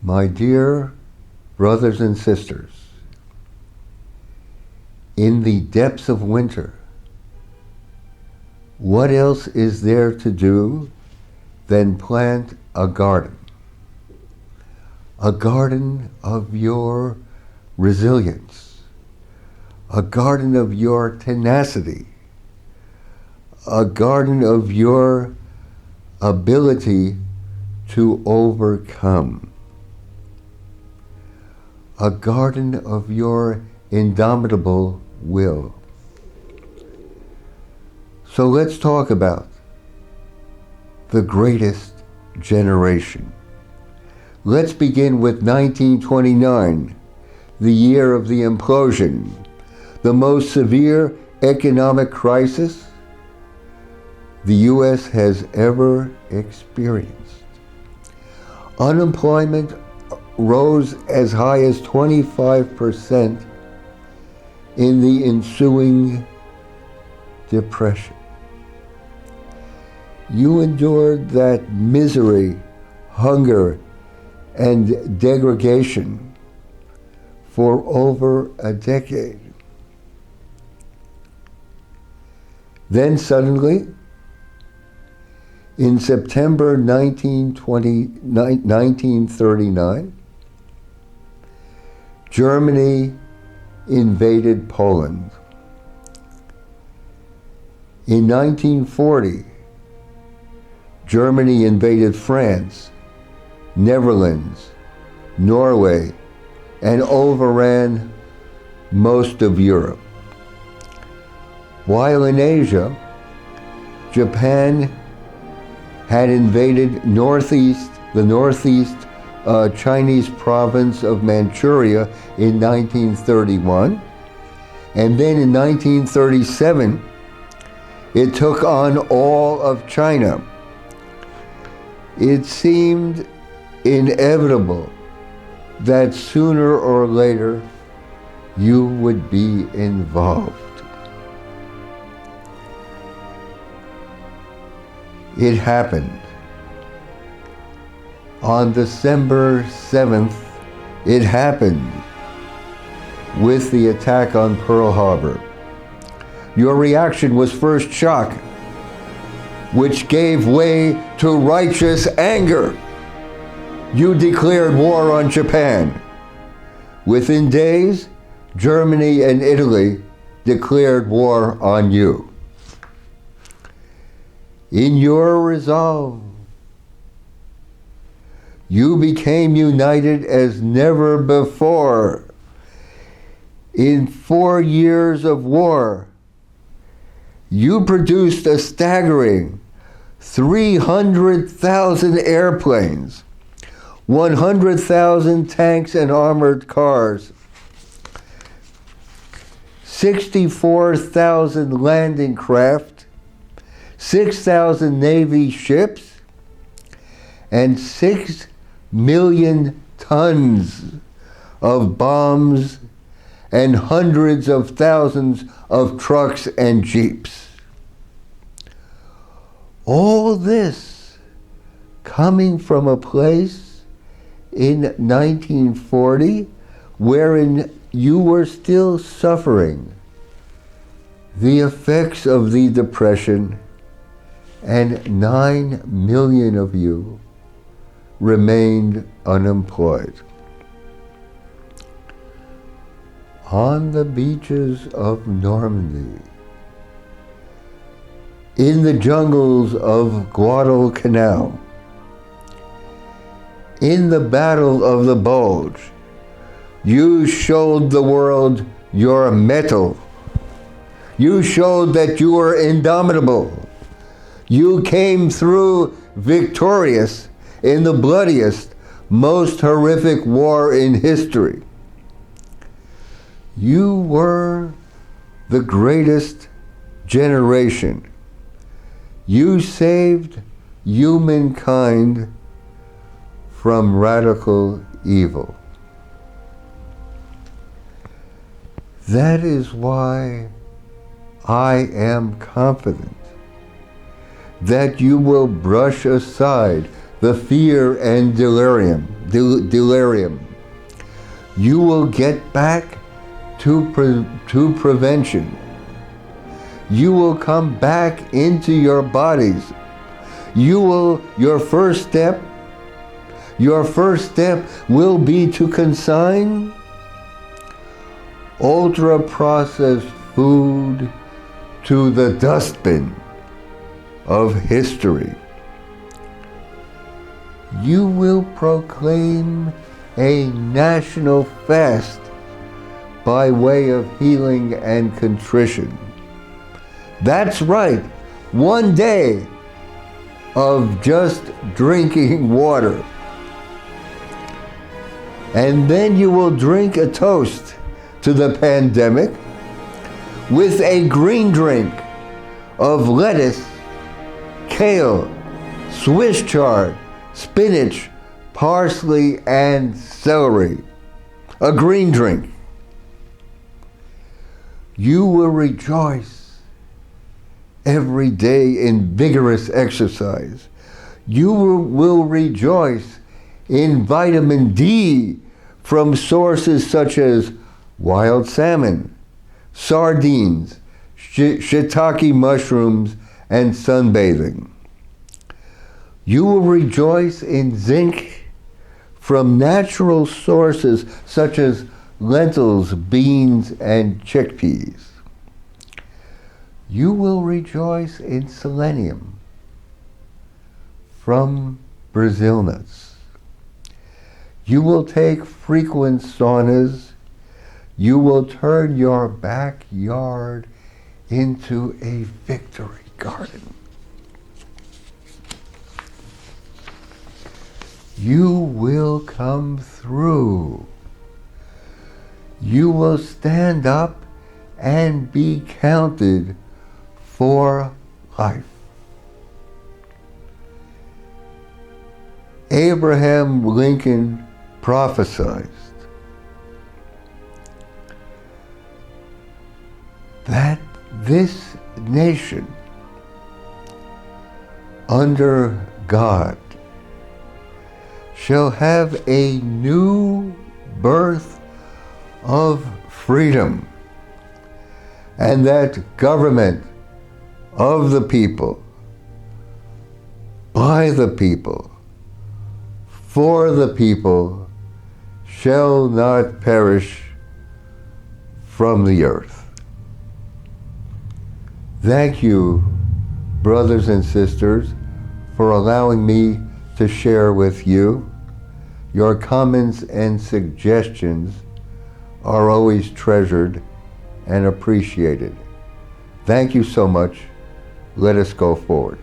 My dear brothers and sisters, in the depths of winter, what else is there to do than plant a garden? A garden of your resilience, a garden of your tenacity, a garden of your ability to overcome, a garden of your indomitable will. So let's talk about the greatest generation. Let's begin with 1929, the year of the implosion, the most severe economic crisis the U.S. has ever experienced. Unemployment rose as high as 25% in the ensuing depression. You endured that misery, hunger, and degradation for over a decade. Then suddenly, in September 1939, Germany invaded Poland. In 1940, Germany invaded France, Netherlands, Norway, and overran most of Europe. While in Asia, Japan had invaded the northeast Chinese province of Manchuria in 1931, and then in 1937, it took on all of China. It seemed inevitable that sooner or later you would be involved. It happened. On December 7th, it happened with the attack on Pearl Harbor. Your reaction was first shock, which gave way to righteous anger. You declared war on Japan. Within days, Germany and Italy declared war on you. In your resolve, you became united as never before. In 4 years of war, you produced a staggering 300,000 airplanes, 100,000 tanks and armored cars, 64,000 landing craft, 6,000 Navy ships, and 6 million tons of bombs and hundreds of thousands of trucks and jeeps. All this coming from a place in 1940 wherein you were still suffering the effects of the Depression, and 9 million of you remained unemployed. On the beaches of Normandy, in the jungles of Guadalcanal, in the Battle of the Bulge, you showed the world your mettle. You showed that you were indomitable. You came through victorious in the bloodiest, most horrific war in history. You were the greatest generation. You saved humankind from radical evil. That is why I am confident that you will brush aside the fear and delirium. You will get back to prevention. You will come back into your bodies. Your first step will be to consign ultra-processed food to the dustbin of history. You will proclaim a national fast by way of healing and contrition. That's right, one day of just drinking water. And then you will drink a toast to the pandemic with a green drink of lettuce, kale, Swiss chard, spinach, parsley, and celery. A green drink. You will rejoice every day in vigorous exercise. You will rejoice in vitamin D from sources such as wild salmon, sardines, shiitake mushrooms, and sunbathing. You will rejoice in zinc from natural sources such as lentils, beans, and chickpeas. You will rejoice in selenium from Brazil nuts. You will take frequent saunas. You will turn your backyard into a victory garden. You will come through. You will stand up and be counted for life. Abraham Lincoln prophesied that this nation under God shall have a new birth of freedom, and that government of the people, by the people, for the people, shall not perish from the earth. Thank you, brothers and sisters, for allowing me to share with you. Your comments and suggestions are always treasured and appreciated. Thank you so much. Let us go forward.